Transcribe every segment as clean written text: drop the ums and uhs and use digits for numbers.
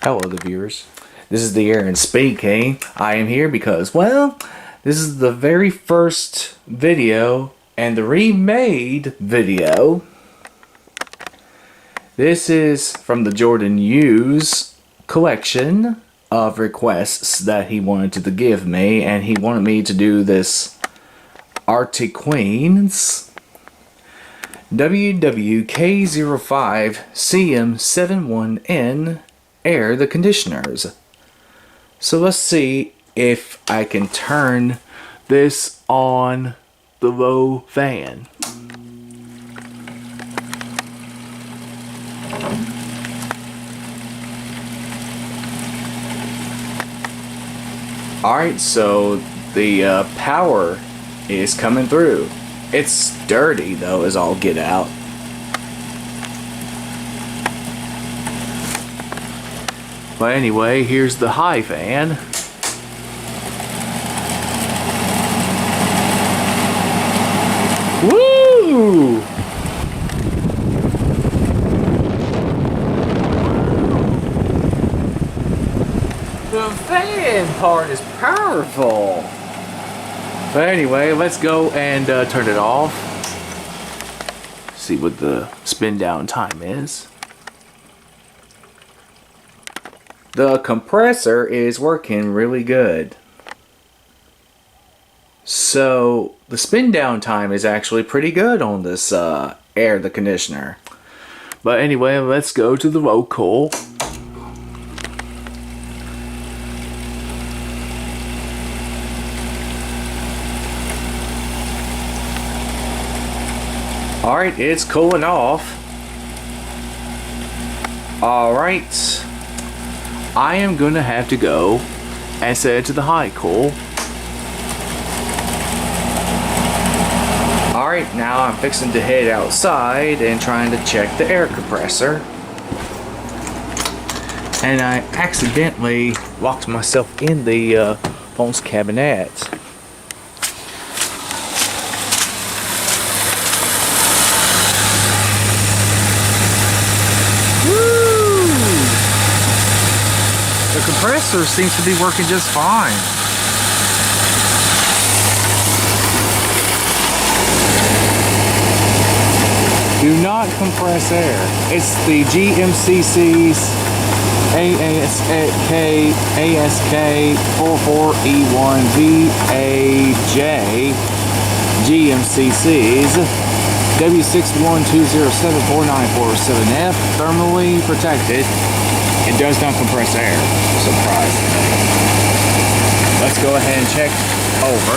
Hello, the viewers. This is the Aaron speaking. I am here because, well, this is the very first video and the remade video. This is from the Jordan Hughes collection of requests that he wanted to give me, and he wanted me to do this Arctic Queens WWK05CM71N air the conditioners. So let's see if I can turn this on the low fan. Alright, so the power is coming through. It's dirty though, as all get out. But anyway, here's the high fan. Woo! The fan part is powerful. But anyway, let's go and turn it off. See what the spin down time is. The compressor is working really good. So the spin down time is actually pretty good on this air the conditioner. But anyway, let's go to the local. Alright, it's cooling off. Alright. I am gonna have to go and set it to the high cool. Alright, now I'm fixing to head outside and trying to check the air compressor. And I accidentally locked myself in the phone's cabinet. The compressor seems to be working just fine. Do not compress air. It's the GMCC's ASK44E1VAJ GMCC's W6120749447F thermally protected. It does not compress air. Surprisingly. Let's go ahead and check over.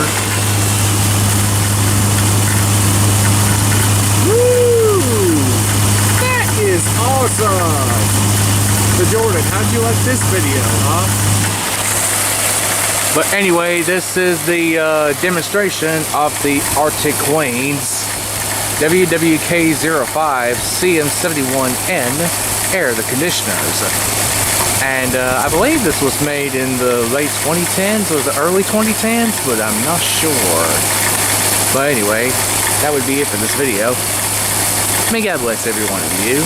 Woo! That is awesome! So Jordan, how'd you like this video, huh? But anyway, this is the demonstration of the Arctic Queens WWK05CM71N air the conditioners. And I believe this was made in the late 2010s or the early 2010s, but I'm not sure. But anyway, that would be it for this video. May God bless every one of you.